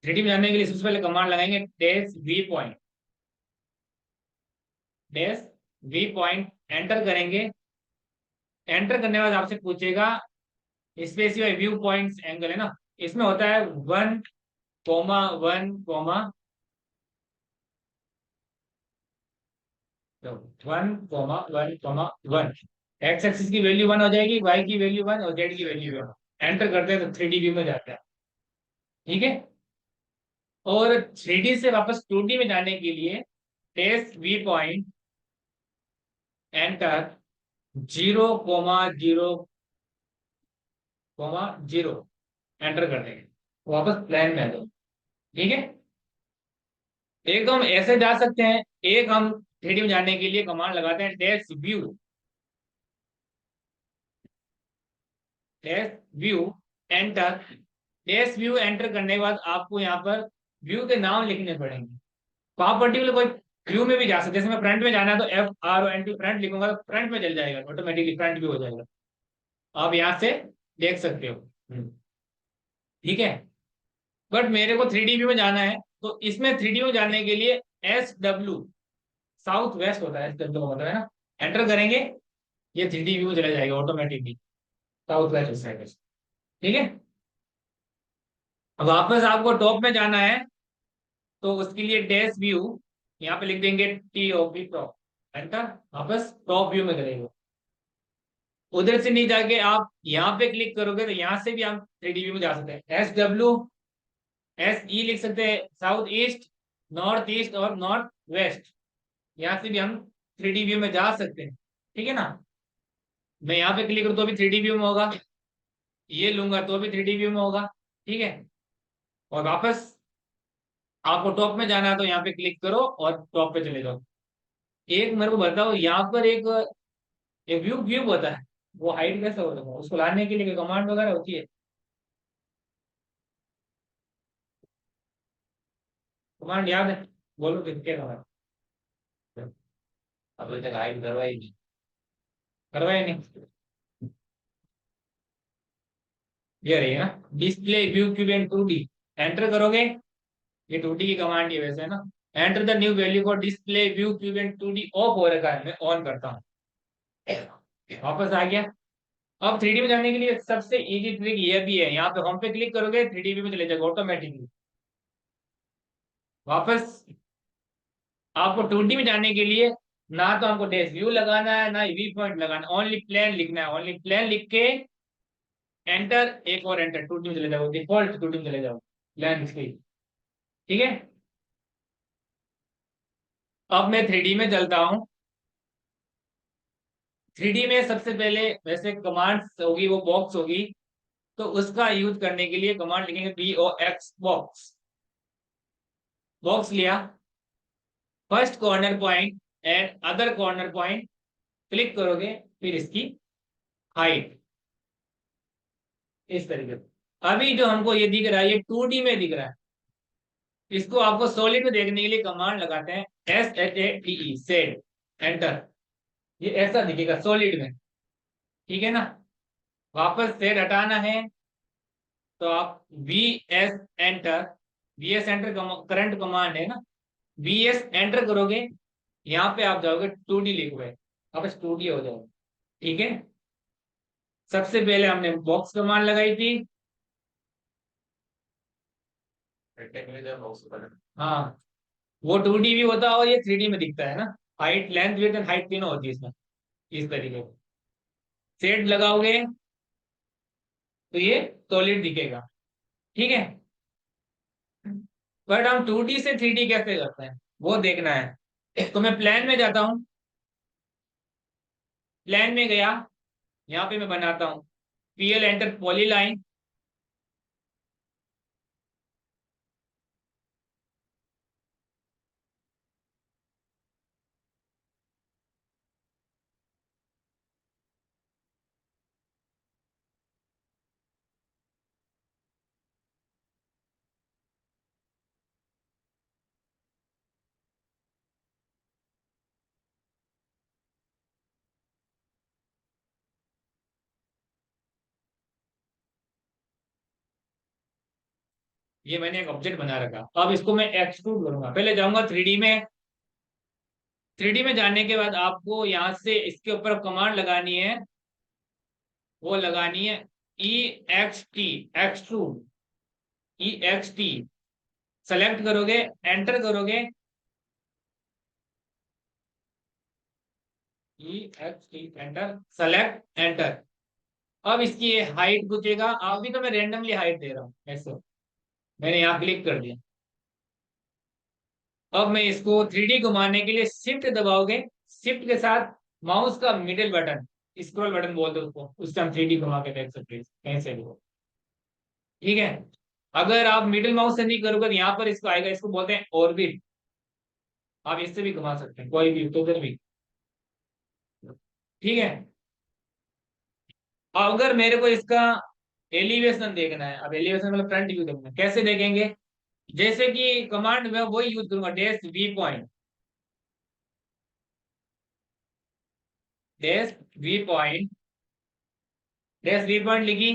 Three D में जाने के लिए सबसे पहले कमांड लगाएंगे dash V point, dash V point enter करेंगे। एंटर करने के बाद आपसे पूछेगा स्पेसिफाई व्यू पॉइंट्स एंगल, है ना। इसमें होता है 1,1, तो 1,1,1। एक्स एक्सिस की वैल्यू 1 हो जाएगी, वाई की वैल्यू 1 और जेड की वैल्यू 1। एंटर करते हैं तो थ्री डी व्यू में जाता है। ठीक है। और थ्री डी से वापस टू डी में जाने के लिए test V point enter 0,0,0 enter कर देंगे, वापस प्लान में आ जाओ। ठीक है। एक तो हम ऐसे जा सकते हैं, एक हम थ्री डी में जाने के लिए कमांड लगाते हैं dash view, dash view enter. Dash view enter करने के बाद आपको यहाँ पर व्यू के नाम लिखने पड़ेंगे। तो आप पर्टिकुलर कोई व्यू में भी जा सकते हैं। जैसे मैं फ्रंट में जाना है तो FRONT फ्रंट लिखूंगा तो फ्रंट में चल जाएगा, ऑटोमेटिकली फ्रंट व्यू हो जाएगा। आप यहाँ से देख सकते हो। ठीक है। बट मेरे को थ्री डी व्यू में जाना है, तो इसमें थ्री डी में जाने के लिए SW, साउथ वेस्ट होता है SW का मतलब, है ना। एंटर करेंगे, ये थ्री डी व्यू में चला जाएगा ऑटोमेटिकली, साउथ वेस्ट साइड। ठीक है। अब वापस आपको टॉप में जाना है, तो उसके लिए डैश व्यू, यहाँ पे लिख देंगे TOP टॉप, एंटर। वापस टॉप व्यू में करेंगे। उधर से नहीं जाके आप यहाँ पे क्लिक करोगे तो यहाँ से भी आप थ्री डी व्यू में जा सकते हैं। SE लिख सकते हैं, साउथ ईस्ट, नॉर्थ ईस्ट और नॉर्थ वेस्ट। यहाँ से भी हम थ्री डी व्यू में जा सकते हैं। ठीक है ना। मैं यहाँ पे क्लिक करूँ तो भी थ्री डी व्यू में होगा, ये लूंगा तो भी थ्री डी व्यू में होगा। ठीक है। और वापस आपको टॉप में जाना है तो यहाँ पे क्लिक करो और टॉप पे चले जाओ। एक मेरे को बताओ, यहाँ पर एक व्यू क्यूब होता है, वो हाइड कैसे होता है? उसको लाने के लिए कमांड वगैरह होती है? कमांड याद है? बोलो किसके कमांड? अभी तक हाइड करवाई नहीं, करवाई नहीं। ये रही है ना, डिस्प्ले व्यू क्यूब इन 2D। एंटर करोगे, ये 2D की कमांड है वैसे, है ना। Enter the new value for display view cube in 2D, of हो रखा है, मैं ऑन करता हूँ। वापस आ गया। अब थ्री डी में जाने के लिए सबसे इजी ट्रिक ये भी है, यहाँ पे होम पे क्लिक करोगे थ्री डी व्यू में चले जाएगा ऑटोमेटिकली। वापस आपको टू डी में जाने के लिए ना तो हमको डैश व्यू लगाना है ना वी पॉइंट लगाना है, ओनली प्लेन लिखना है। ओनली प्लेन लिख के एंटर, एक और एंटर, टू डी में चले जाओ, डिफॉल्ट टू डी में चले जाओ, प्लेन लिख के। ठीक है। अब मैं थ्री डी में चलता हूँ। थ्री डी में सबसे पहले वैसे कमांड्स होगी, वो बॉक्स होगी, तो उसका यूज करने के लिए कमांड लिखेंगे BOX, बॉक्स। बॉक्स लिया, first corner point and other corner point click करोगे, फिर इसकी हाइट इस तरीके से। अभी जो हमको ये दिख रहा है ये 2D में दिख रहा है, इसको आपको सॉलिड में देखने के लिए कमांड लगाते हैं SHADE, सेड, एंटर। ये ऐसा दिखेगा सॉलिड में। ठीक है ना। वापस सेड हटाना है तो आप VS enter, VS enter current command है ना, VS एंटर करोगे, यहाँ पे आप जाओगे 2D लिखोगे, वापस 2D हो जाओगे। ठीक है। सबसे पहले हमने बॉक्स कमांड लगाई थी। हाँ, वो 2D भी होता है और ये 3D में दिखता है ना। Height, length, width and height तीनों होती है इसमें, इस तरीके से। सेट लगाओगे तो ये सॉलिड दिखेगा। ठीक है। बट हम 2D से 3D कैसे करते हैं वो देखना है, तो मैं प्लान में जाता हूँ। प्लान में गया, यहाँ पे मैं बनाता हूँ PL एंटर पॉलीलाइन। ये मैंने एक ऑब्जेक्ट बना रखा, अब इसको मैं एक्सट्रूड करूंगा। पहले जाऊंगा थ्री में। थ्री में जाने के बाद आपको यहाँ से इसके ऊपर कमांड लगानी है, वो लगानी है E X T, extrude, E X T. Select करोगे, एंटर करोगे, E X T enter, select enter. अब इसकी ये हाइट पूछेगा, अभी तो मैं रेंडमली हाइट दे रहा हूँ ऐसे, मैंने यहाँ क्लिक कर दिया। अब मैं इसको थ्री डी घुमाने के लिए शिफ्ट दबाओगे, शिफ्ट के साथ माउस का मिडिल बटन, स्क्रॉल बटन बोलते हैं उसको, उससे हम थ्री डी घुमा के देख सकते हैं कहीं से भी। ठीक है। अगर आप मिडिल माउस से नहीं करोगे तो यहाँ पर इसको आएगा, इसको बोलते हैं ऑर्बिट। आप इससे भी घुमा सकते हैं, कोई भी तो उधर भी। ठीक है। अगर मेरे को इसका एलिवेशन देखना है, अब एलिवेशन मतलब फ्रंट व्यू देखना है, कैसे देखेंगे? जैसे कि कमांड में वही यूज करूंगा, dash V point, dash V point, dash V point लिखी,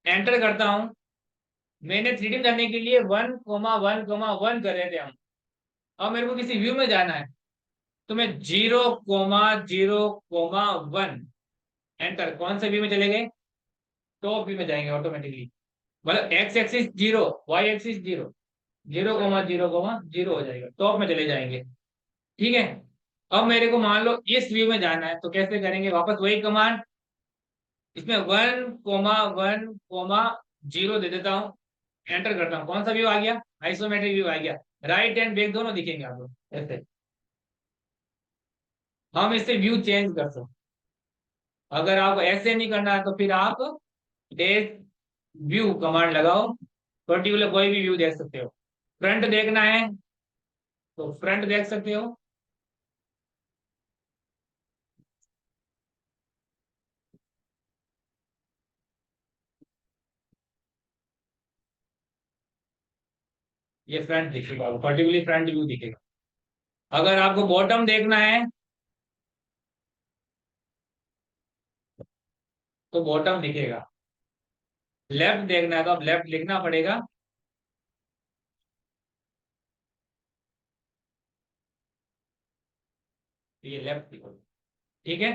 एंटर करता हूं। मैंने थ्री डी करने के लिए 1,1,1 कर रहे थे हम। अब मेरे को किसी व्यू में जाना है, तो मैं 0,0,1 एंटर, कौन से व्यू में चले गए? टॉप व्यू में जाएंगे ऑटोमेटिकली। मतलब X axis zero, Y axis zero, 0,0,0 हो जाएगा, टॉप में चले जाएंगे। ठीक है। अब मेरे को मान लो इस व्यू में जाना है, तो कैसे करेंगे? वापस वही कमांड, इसमें 1,1,0 दे देता हूँ, एंटर करता हूँ। कौन सा व्यू आ गया? आइसोमेट्रिक व्यू आ गया। राइट एंड बैक दोनों दिखेंगे आपको ऐसे। हम इससे व्यू चेंज कर सकते। अगर आपको ऐसे नहीं करना है तो फिर आप डेज व्यू कमांड लगाओ, पर्टिकुलर कोई भी व्यू देख सकते हो। फ्रंट देखना है तो फ्रंट देख सकते हो। ये फ्रंट दिखेगा, पर्टिकुलर फ्रंट व्यू दिखेगा। अगर आपको बॉटम देखना है तो बॉटम दिखेगा। लेफ्ट देखना है तो अब लेफ्ट लिखना पड़ेगा। ये लेफ्ट दिखो। ठीक है।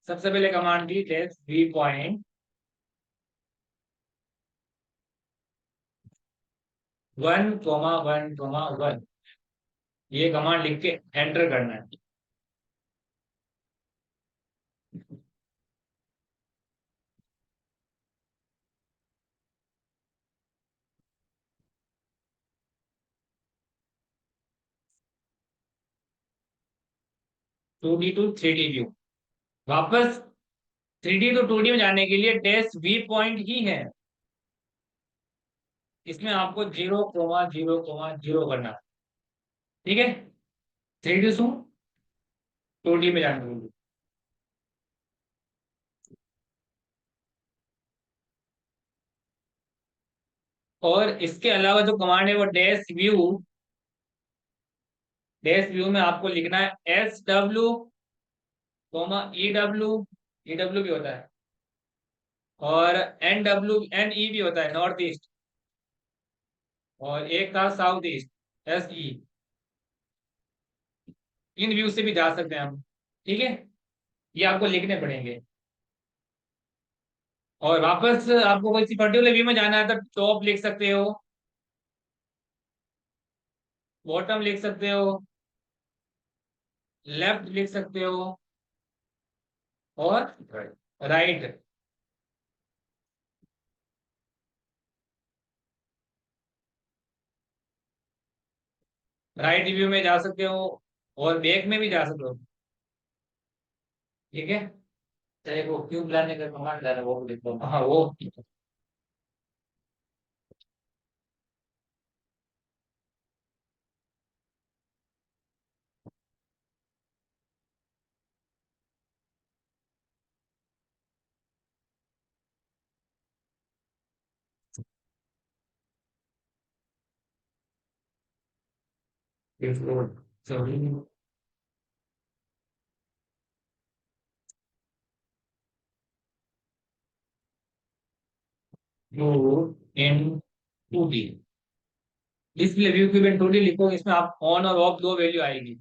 सबसे पहले कमांड दी डेज वी पॉइंट 1,1,1, ये कमांड लिख के एंटर करना है। 2D to three D view. वापस three D to two D में जाने के लिए डैश वी पॉइंट ही है, इसमें आपको 0,0,0 करना है। ठीक है। Three D to two D में जाने के लिए। और इसके अलावा जो कमांड है वो डैश व्यू, डैश व्यू में आपको लिखना है SW, EW भी होता है, और NE भी होता है, नॉर्थ ईस्ट, और एक था साउथ ईस्ट, SE। इन व्यू से भी जा सकते हैं हम। ठीक है। ये आपको लिखने पड़ेंगे। और वापस आपको किसी पर्टिकुलर व्यू में जाना है तो टॉप लिख सकते हो, बॉटम लिख सकते हो, लेफ्ट लिख सकते हो, और राइट। राइट व्यू में जा सकते हो, और बैक में भी जा सकते हो। ठीक है। चाहे वो क्यूब लाने का कमांड लाना, वो भी लिख दो, हाँ वो। इसको two in two D. Display view cube in two D लिखोगे, इसमें आप ऑन और ऑफ दो वैल्यू आएगी।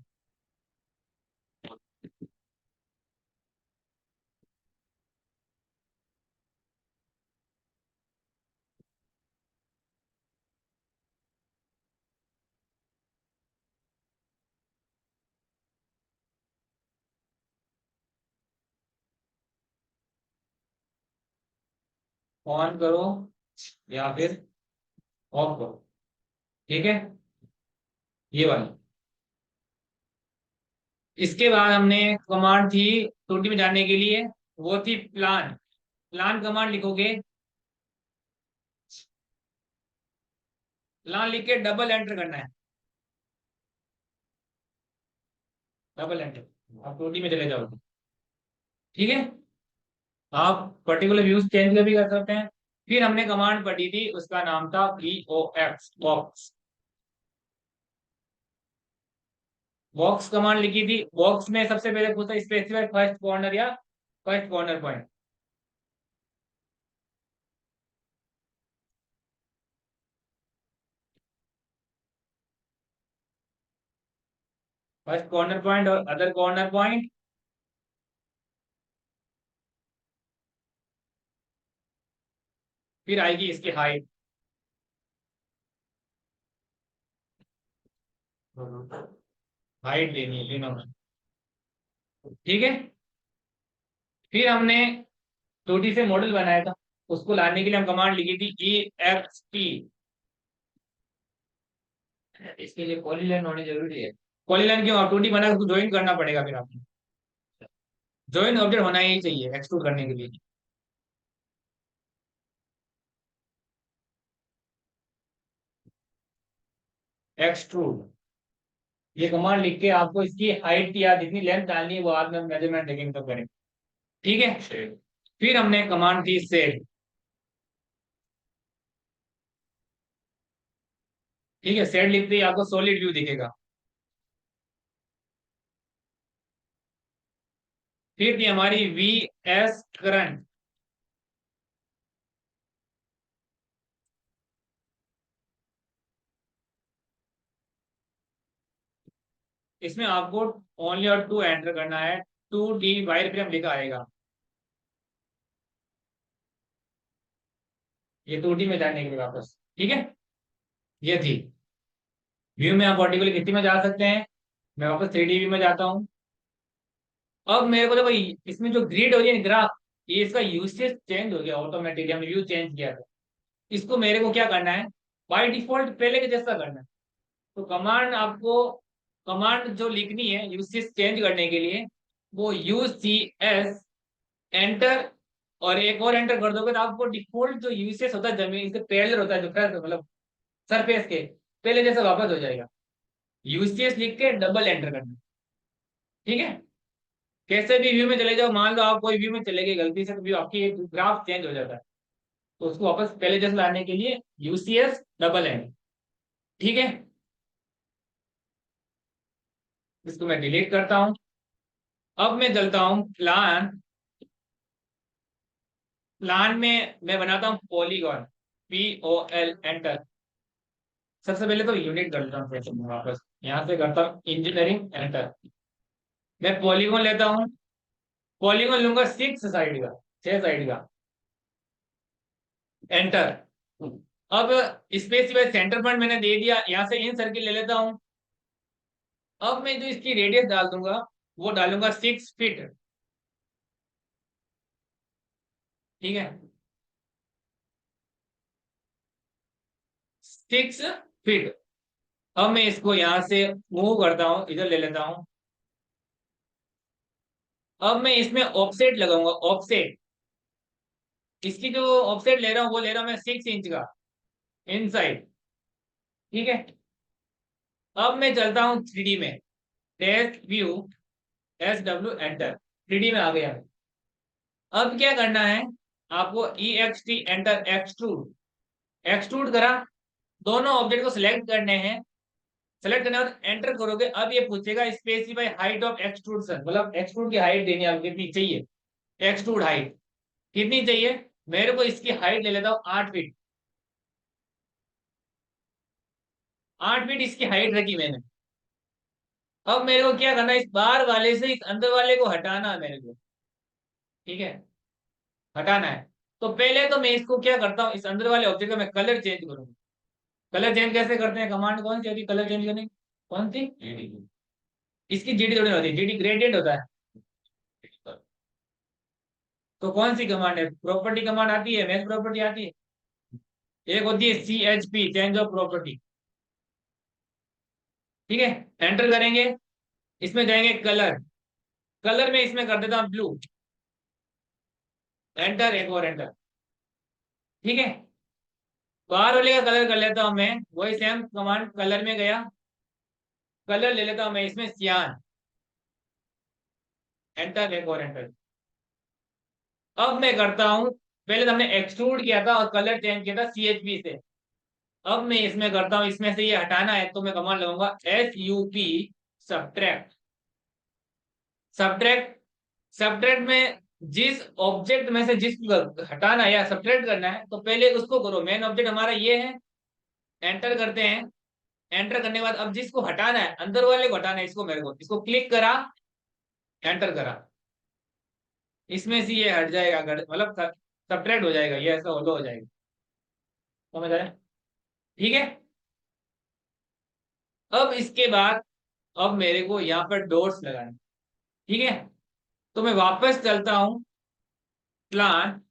ऑन करो या फिर ऑफ करो, ठीक है, ये वाली। इसके बाद हमने कमांड थी टूटी में जाने के लिए, वो थी प्लान। प्लान कमांड लिखोगे, प्लान लिख के डबल एंटर करना है, डबल एंटर। आप टूटी में चले जाओगे, ठीक है। आप पर्टिकुलर व्यूज चेंज भी कर सकते हैं। फिर हमने कमांड पढ़ी थी, उसका नाम था बॉक्स। बॉक्स बॉक्स कमांड लिखी थी। बॉक्स में सबसे पहले पूछता स्पेसिफाई फर्स्ट कॉर्नर या first corner point. First corner point और अदर कॉर्नर पॉइंट। फिर आएगी इसकी हाइट, हाइट देनी है, लिनोमिनल, ठीक है। फिर हमने छोटी से मॉडल बनाया था, उसको लाने के लिए हम कमांड लिखी थी EXT। इसके लिए पॉलीलाइन होनी जरूरी है। पॉलीलाइन क्यों? टूटी बना उसको ज्वाइन करना पड़ेगा, फिर आपको ज्वाइन ऑब्जेक्ट होना ही चाहिए एक्सट्रूड करने के लिए। एक्सट्रूड, ये कमांड लिख के आपको इसकी हाइट या जितनी लेंथ डालनी है वो बाद में मेजरमेंट देखेंगे तो करेंगे, ठीक है। फिर हमने कमांड थी सेट, ठीक है। सेट लिखते ही आपको सॉलिड व्यू दिखेगा। फिर थी हमारी VS करंट। इसमें आपको ओनली और टू एंटर करना है, 2D वायर फ्रेम लिखा आएगा। ये 2D में जाने के लिए वापस, ठीक है। ये थी व्यू में, आप पर्टिकुलर कितनी में जा सकते हैं। मैं वापस 3D व्यू में जाता हूँ। अब मेरे को देखो, इसमें जो ग्रिड हो रही है ग्राफ, ये इसका यूसेज चेंज हो गया ऑटोमेटिकली, हमने व्यू चेंज किया था। इसको मेरे को क्या करना है, बाय डिफॉल्ट पहले के जैसा करना है। तो कमांड आपको, कमांड जो लिखनी है यूसेज चेंज करने के लिए, वो UCS एंटर, और एक और एंटर कर दोगे तो आपको डिफॉल्ट जो यूसेज होता है जमीन इसके पैरेलल होता है, जो मतलब सरफेस के पहले जैसा वापस हो जाएगा। यूसीएस लिख के डबल एंटर करना, ठीक है। कैसे भी व्यू में चले जाओ, मान लो आप कोई व्यू में चले गए गलती से, तो व्यू आपकी ग्राफ चेंज हो जाता है। तो उसको वापस पहले जैसे लाने के लिए UCS डबल एंटर, ठीक है। इसको मैं डिलीट करता हूं। अब मैं चलता हूं प्लान। प्लान में मैं बनाता हूं पॉलीगॉन, POL एंटर। सबसे पहले तो यूनिट कर लेता हूँ, फिर से मैं वापस यहाँ से करता हूँ इंजीनियरिंग एंटर। मैं पॉलीगॉन लेता हूँ, पॉलीगॉन लूंगा 6 साइड का, 6 साइड का, एंटर। अब स्पेसिफाई सेंटर पॉइंट मैंने दे दिया, यहां से इन सर्किल ले लेता हूं। अब मैं जो इसकी रेडियस डाल दूंगा, वो डालूंगा 6 फीट, ठीक है, 6 फीट। अब मैं इसको यहां से मूव करता हूं, इधर ले लेता हूं। अब मैं इसमें ऑफसेट लगाऊंगा, ऑफसेट। इसकी जो ऑफसेट ले रहा हूं वो ले रहा हूं मैं 6 इंच का, इनसाइड, ठीक है। अब मैं चलता हूं 3D में, test view, SW enter, 3D में आ गया। अब क्या करना है आपको, EXT एंटर, एक्सट्रूड। एक्सट्रूड करा, दोनों ऑब्जेक्ट को सिलेक्ट करने हैं। सेलेक्ट करने के बाद एंटर करोगे, अब ये पूछेगा स्पेसिफाई हाइट ऑफ एक्सट्रूड, मतलब एक्सट्रूड की हाइट देनी है आपको, कितनी चाहिए एक्सट्रूड हाइट, कितनी चाहिए मेरे को इसकी हाइट ले लेता हूँ 8 फीट। 8 फीट इसकी हाइट रखी मैंने। अब मेरे को क्या करना है, इस बाहर वाले से इस अंदर वाले को हटाना है मेरे को। ठीक है, हटाना है। तो पहले तो मैं इसको क्या करता हूँ, इस अंदर वाले ऑब्जेक्ट का मैं कलर चेंज करूंगा। कलर चेंज कैसे करते हैं, कमांड कौन सी होती है कलर चेंज करने की? कौन सी? इसकी जीडी थोड़ी होती है, जीडी ग्रेडियंट होता है। तो कौन सी कमांड है, प्रॉपर्टी कमांड आती है, मैच प्रॉपर्टी आती है। एक होती है CHP, चेंज ऑफ प्रॉपर्टी। ठीक है, एंटर करेंगे। इसमें जाएंगे कलर। कलर में इसमें कर देता हूँ ब्लू। एंटर, एक और एंटर। ठीक है, बाहर वाले का कलर कर लेता हूं मैं, वही सेम कमांड, कलर में गया, कलर ले लेता हूं मैं इसमें सियान। एंटर, एक और एंटर। अब मैं करता हूं, पहले तो हमने एक्सट्रूड किया था और कलर चेंज किया था CHP से। अब मैं इसमें करता हूं, इसमें से ये हटाना है तो मैं कमांड लगाऊंगा SUP, सब्ट्रैक्ट। सब्ट्रैक्ट, सब्ट्रैक्ट में जिस ऑब्जेक्ट में से जिस हटाना है या सब्ट्रैक्ट करना है, तो पहले उसको करो। मेन ऑब्जेक्ट हमारा ये है। एंटर करते हैं। एंटर करने के बाद अब जिसको हटाना है, अंदर वाले को हटाना है, इसको मेरे को, इसको क्लिक करा, एंटर करा, इसमें से ये हट जाएगा, मतलब सब्ट्रैक्ट हो जाएगा, ये ऐसा होलो हो जाएगा। समझ आया? ठीक है। अब इसके बाद अब मेरे को यहाँ पर डॉट्स लगाने। ठीक है, तो मैं वापस चलता हूं, प्लान,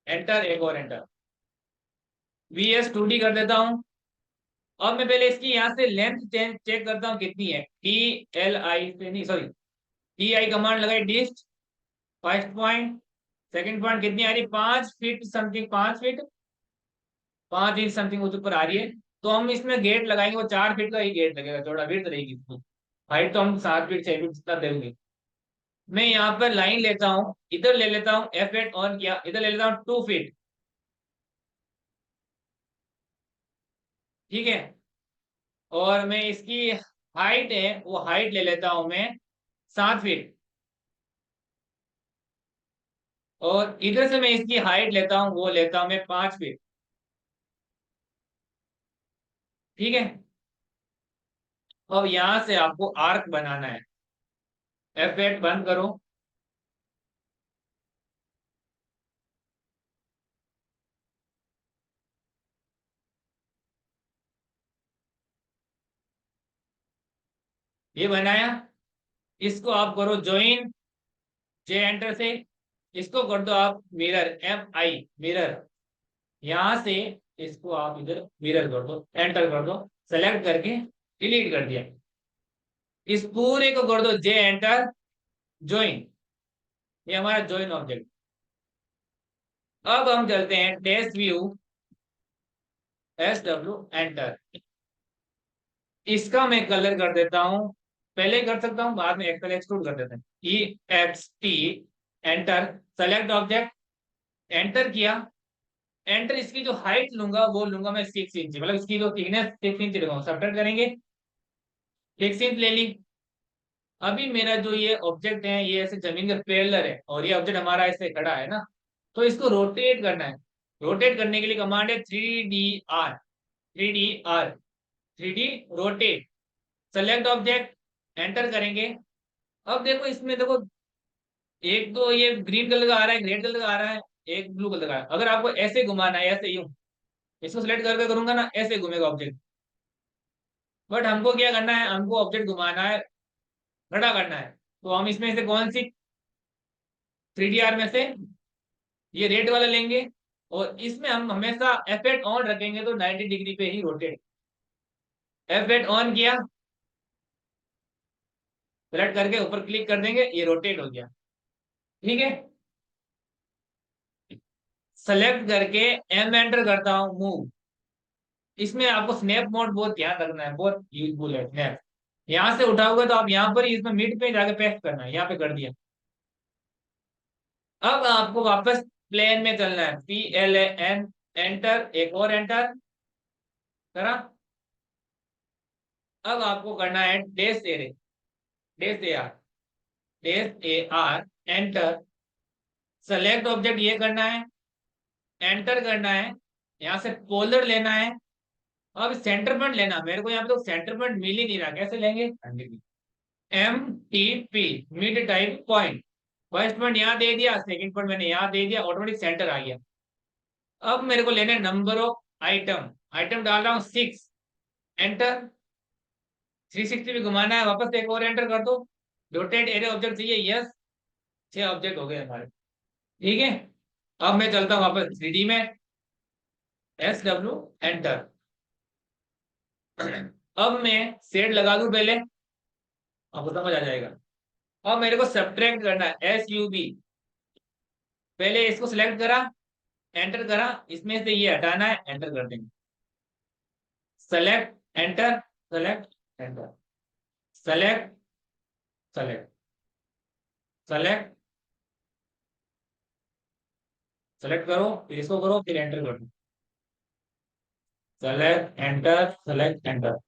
एंटर, एक और एंटर, VS2D कर देता हूं। अब मैं पहले इसकी यहाँ से लेंथ चेक करता हूँ कितनी है। TLI से नहीं, सॉरी, TI कमांड लगाई, डिस्ट, फर्स्ट पॉइंट, सेकंड पॉइंट कितनी आ रही है, 5 feet something, 5 feet 5 inch something ऊपर आ रही है। तो हम इसमें गेट लगाएंगे, वो 4 फीट का ही गेट लगेगा, चौड़ा फीट रहेगी इसमें। हाइट तो हम 7 फीट 6 फीट जितना देंगे। मैं यहाँ पर लाइन लेता हूँ, इधर ले लेता हूँ, F8 ऑन किया, इधर ले लेता हूँ 2 फीट। ठीक है, और मैं इसकी हाइट है, वो हाइट ले लेता हूं मैं 7 फीट। और इधर से मैं इसकी हाइट लेता हूं, वो लेता हूं मैं 5 फीट। ठीक है, अब यहां से आपको आर्क बनाना है। F8 बंद करो। ये बनाया, इसको आप करो ज्वाइन, J एंटर से। इसको कर दो आप मिरर, MI, मिरर। यहां से इसको आप इधर मिरर कर दो, एंटर कर दो, सेलेक्ट करके डिलीट कर दिया। इस पूरे को कर दो J एंटर, ज्वाइन। ये हमारा ज्वाइन ऑब्जेक्ट। अब हम चलते हैं टेस्ट व्यू, SW एंटर। इसका मैं कलर कर देता हूं, पहले ही कर सकता हूं, बाद में एक्सेल एक्सट्रूड कर देते हैं। EXT, enter, select object, enter किया। एंटर, इसकी जो हाइट लूंगा वो लूंगा मैं 6 इंच, मतलब इसकी जो थिकनेस 6 इंच लूंगा, सब्ट्रैक्ट करेंगे, 6 इंच ले ली। अभी मेरा जो ये ऑब्जेक्ट है, ये ऐसे जमीन के पैरेलल है और ये ऑब्जेक्ट हमारा ऐसे खड़ा है ना, तो इसको रोटेट करना है। रोटेट करने के लिए कमांड है 3DR, 3DR, 3D rotate. Select object, enter करेंगे। अब देखो इसमें देखो, एक तो ये ग्रीन कलर का आ रहा है, रेड कलर का आ रहा है, एक ब्लू कलर का है। अगर आपको ऐसे घुमाना है, ऐसे यूं, इसको सिलेक्ट करके करूंगा ना, ऐसे घूमेगा ऑब्जेक्ट। बट हमको क्या करना है, हमको ऑब्जेक्ट घुमाना है, खड़ा करना है। तो हम इसमें से कौन सी 3DR में से ये रेड वाला लेंगे, और इसमें हम हमेशा F8 ऑन रखेंगे तो 90 डिग्री पे ही रोटेट। F8 ऑन किया, सेलेक्ट करके ऊपर क्लिक कर देंगे, ये रोटेट हो गया। ठीक है, सेलेक्ट करके M एंटर करता हूं, मूव। इसमें आपको स्नैप मोड बहुत ध्यान रखना है, बहुत यूजफुल है स्नैप। यहां से उठाओगे तो आप यहाँ पर ही इसमें मिड पे जाके पेस्ट करना है, यहाँ पे कर दिया। अब आपको वापस प्लेन में चलना है, PLAN, एंटर, एक और एंटर करा। अब आपको करना है डेस एरे, डेस AR, डेस AR, एंटर, सेलेक्ट ऑब्जेक्ट ये करना है, एंटर करना है, यहाँ से पोलर लेना है। अब सेंटर पॉइंट लेना, मेरे को यहाँ पे तो सेंटर पॉइंट मिल ही नहीं रहा, कैसे लेंगे? M T P, mid type point. First point यहाँ दे दिया, सेकंड पॉइंट मैंने यहाँ दे दिया, ऑटोमेटिक सेंटर आ गया। अब मेरे को लेने नंबर ऑफ आइटम, आइटम डाल रहा हूँ 6, एंटर। 360 भी घुमाना है, वापस एक और एंटर कर दो। डॉटेड एरे ऑब्जेक्ट चाहिए, यस। 6 ऑब्जेक्ट हो गए हमारे, ठीक है। अब मैं चलता हूँ वापस 3D में, एस डब्ल्यू, एंटर। अब मैं सेट लगा दूं पहले, आपको समझ आ जाएगा। अब मेरे को सब्ट्रैक्ट करना है, एस यू बी। पहले इसको सिलेक्ट करा, एंटर करा, इसमें से ये हटाना है, एंटर कर देंगे। Select, enter, select, enter, select, select, select, select करो, फिर इसको करो, फिर एंटर कर दो। Select, enter, select, enter,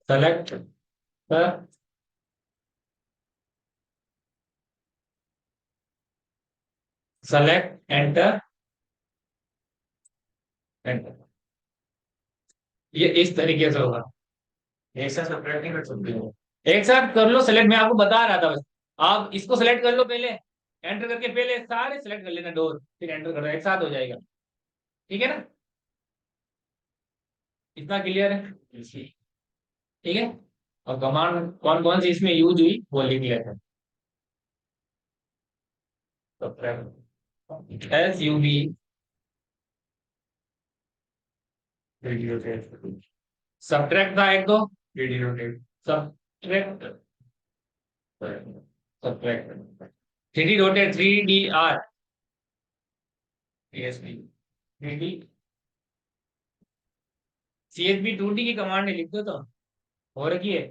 select, select, enter, enter. ये इस तरीके से होगा। एक साथ सेपरेट नहीं कर सकते हो, एक साथ कर लो सेलेक्ट, मैं आपको बता रहा था बस। आप इसको सेलेक्ट कर लो पहले, एंटर करके पहले सारे सेलेक्ट कर लेना डोर, फिर एंटर कर दो, एक साथ हो जाएगा। ठीक है ना? इतना क्लियर है? ठीक है। और कमांड कौन कौन सी इसमें यूज हुई वो लिख लेते हैं। एस यू बी, सब्ट्रैक्ट था एक तो, subtract, subtract, 3D rotate, 3DR, CSB, 3D, CSB 2D की कमांड लिख दो तो हो रखी है।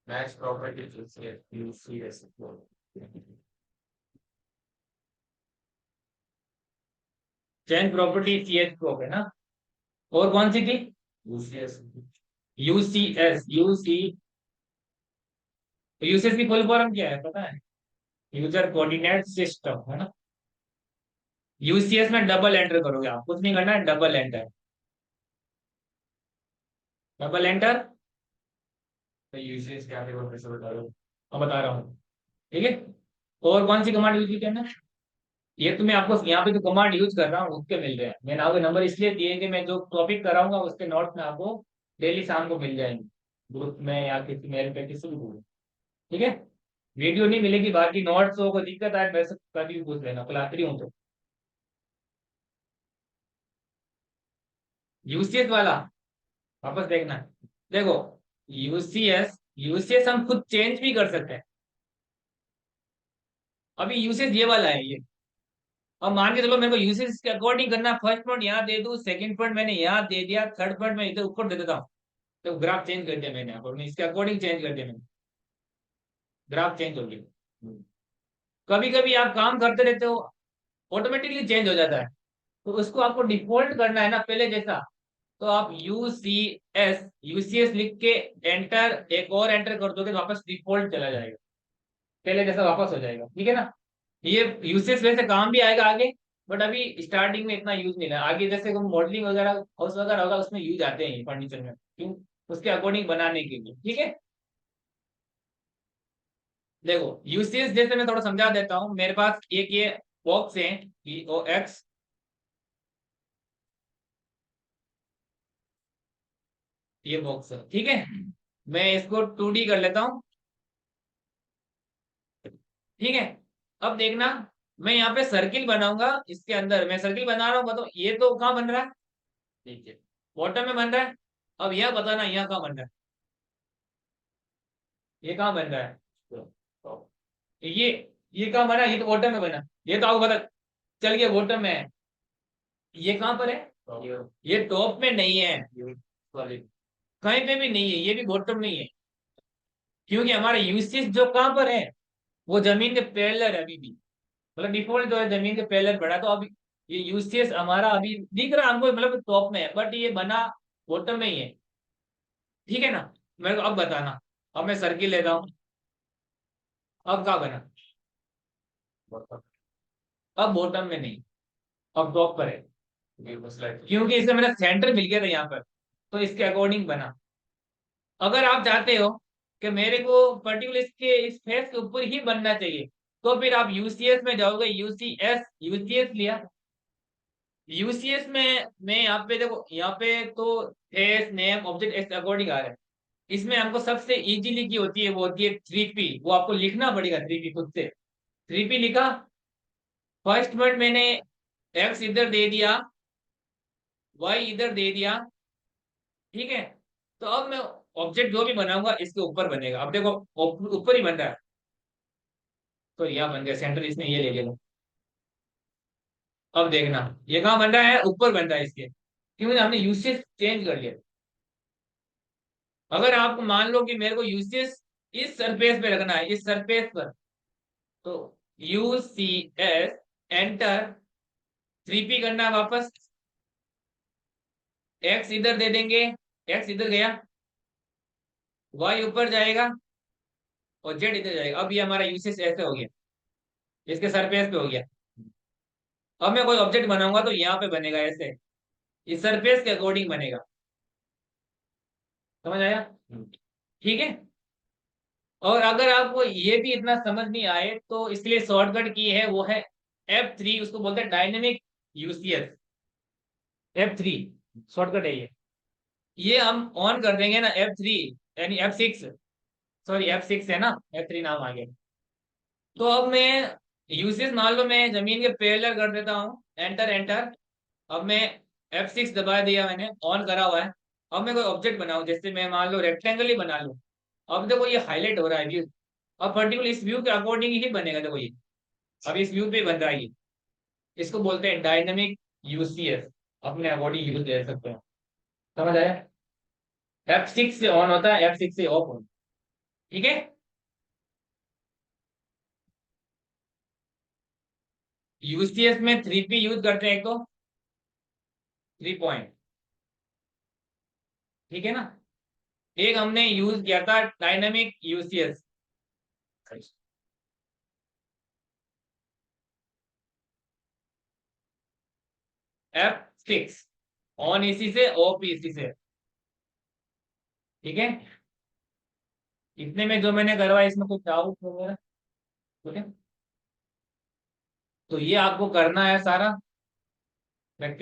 Match property change property CH prop है ना? और कौन सी थी? यूसीएस, यूसीएस, यूसीएस की फुल फॉर्म क्या है पता है? यूजर कोऑर्डिनेट सिस्टम है ना? यूसीएस में डबल एंटर करोगे आप, कुछ नहीं करना है, डबल एंटर, डबल एंटर। तो यूसीएस क्या है वो कैसे बता रहा हूँ, अब बता रहा हूँ, ठीक है। और कौन सी कमांड यूज की है? ये तो मैं आपको यहाँ पे जो कमांड यूज कर रहा हूँ उसके मिल रहे हैं, मैंने आपको नंबर इसलिए दिए कि मैं जो टॉपिक कराऊंगा उसके नोट में आपको डेली शाम को मिल जाएंगे, ग्रुप में या किसी मेल पे, किसी भी ग्रुप। ठीक है। वीडियो नहीं मिलेगी, बाकी नोट्स हो, कोई दिक्कत आए वैसे कभी भी पूछ लेना, क्लास 3 हूँ तो। यूसीएस वाला वापस देखना, देखो, यूसीएस हम खुद चेंज भी कर सकते हैं। अभी यूसीएस ये वाला है ये। अब मान के चलो मेरे को यूसेज के अकॉर्डिंग करना, फर्स्ट पॉइंट यहाँ दे दूं, सेकंड पॉइंट मैंने यहाँ दे दिया, थर्ड पॉइंट मैं इधर ऊपर दे देता हूँ, तो ग्राफ चेंज कर दिया मैंने, यहाँ पर इसके अकॉर्डिंग चेंज कर दिया मैंने, ग्राफ चेंज हो गया। कभी कभी आप काम करते रहते हो, ऑटोमेटिकली चेंज हो जाता है, तो उसको आपको डिफॉल्ट करना है ना पहले जैसा। तो आप यूसीएस लिख के एंटर, एक और एंटर कर दोगे तो वापस डिफॉल्ट चला जाएगा, पहले जैसा वापस हो जाएगा, ठीक है ना? ये यूसेज वैसे काम भी आएगा आगे, बट अभी स्टार्टिंग में इतना यूज नहीं है, आगे जैसे मॉडलिंग वगैरह हाउस वगैरह होगा उसमें यूज आते हैं फर्नीचर में, क्यों? उसके अकॉर्डिंग बनाने के लिए, ठीक है। देखो यूसेज जैसे मैं थोड़ा समझा देता हूँ, मेरे पास एक ये बॉक्स है, EOX, ये बॉक्स है, ठीक है। मैं इसको 2D कर लेता हूँ, ठीक है। अब देखना, मैं यहाँ पे सर्किल बनाऊंगा, इसके अंदर मैं सर्किल बना रहा हूँ, बताओ ये तो कहाँ बन रहा है? नीचे, बॉटम में बन रहा है। अब यह बताना यहाँ कहाँ बन रहा है, ये कहाँ बन रहा है? तो ये ये कहाँ बना? ये तो बॉटम में बना, ये तो आपको पता चल गया बॉटम में है। ये कहाँ पर है? ये टॉप में नहीं है, कहीं पे भी नहीं है, ये भी बॉटम नहीं है, क्योंकि हमारा यूसेज जो कहाँ पर है, वो जमीन के पैरेलल है अभी भी, मतलब डिफॉल्ट जो है जमीन के पैरेलल बढ़ा, तो अभी ये यूसीएस हमारा अभी दिख रहा है हमको, मतलब टॉप में है, बट ये बना बॉटम में ही है, ठीक है ना? मेरे को अब बताना, अब मैं सर्किल लेता हूँ, अब क्या बना, अब बॉटम में नहीं, अब टॉप पर है, क्योंकि इसे मेरा सेंटर मिल गया था यहाँ पर, तो इसके अकॉर्डिंग बना। अगर आप चाहते हो कि मेरे को पर्टिकुलर इसके इस फेस के ऊपर ही बनना चाहिए, तो फिर आप यूसीएस में जाओगे, यूसीएस लिया। यूसीएस में मैं यहाँ पे देखो, यहाँ पे तो फेस नेम ऑब्जेक्ट इस अकॉर्डिंग आ रहा है। इसमें हमको सबसे इजीली की होती है, वो होती है 3P, वो आपको लिखना पड़ेगा 3P खुद से। 3P लिखा, फर्स्ट वर्ड मैंने एक्स इधर दे दिया, वाई इधर दे दिया, ठीक है। तो अब मैं ऑब्जेक्ट जो भी बनाऊंगा इसके ऊपर बनेगा। अब देखो ऊपर ही बन रहा है, तो यहाँ बन गया सेंटर, इसने ये ले लिया। अब देखना ये कहाँ बन रहा है, ऊपर बन रहा है इसके, क्योंकि हमने यूसेज चेंज कर लिया। अगर आपको मान लो कि मेरे को यूसेज इस सरफेस पे रखना है, इस सरफेस पर, तो यूसीएस एंटर, 3P करना है वापस, एक्स इधर दे देंगे, एक्स इधर गया, वाई ऊपर जाएगा और जेड इधर जाएगा। अब ये हमारा यूसेज ऐसे हो गया, इसके सरफेस पे हो गया। अब मैं कोई ऑब्जेक्ट बनाऊंगा तो यहाँ पे बनेगा ऐसे, इस सरफेस के अकॉर्डिंग बनेगा। समझ आया? ठीक है। और अगर आपको ये भी इतना समझ नहीं आए तो इसके लिए शॉर्टकट की है, वो है F3, उसको बोलते हैं डायनेमिक यूसीएस। F3 शॉर्टकट है ये हम ऑन कर देंगे ना, F3 यानी F6, सॉरी F6 है ना, F3 नाम आ गया। तो अब मैं यूसीएस मान लो मैं जमीन के पैरेलल कर देता हूँ, एंटर एंटर। अब मैं F6 दबा दिया, मैंने ऑन करा हुआ है। अब मैं कोई ऑब्जेक्ट बनाऊं, जैसे मैं मान लो रेक्टेंगल ही बना लूं। अब देखो ये हाईलाइट हो रहा है व्यू, अब पर्टिकुलर इस व्यू के अकॉर्डिंग ही बनेगा। देखो ये अब इस व्यू पे बन रहा है ये, इसको बोलते हैं डायनेमिक यूसीएस, अपने अकॉर्डिंग यूज दे सकते हैं। समझ आया? F6 से ऑन होता है, F6 से ऑफ होता है, ठीक है। यूसीएस में 3P यूज करते हैं, एक तो 3 पॉइंट, ठीक है ना। एक हमने यूज किया था डायनेमिक यूसीएस, F6, ऑन इसी से, ऑफ इसी से, ठीक है। इतने में जो मैंने करवाया, इसमें कुछ डाउट वगैरह? ठीक है, तो ये आपको करना है सारा प्रैक्टिस।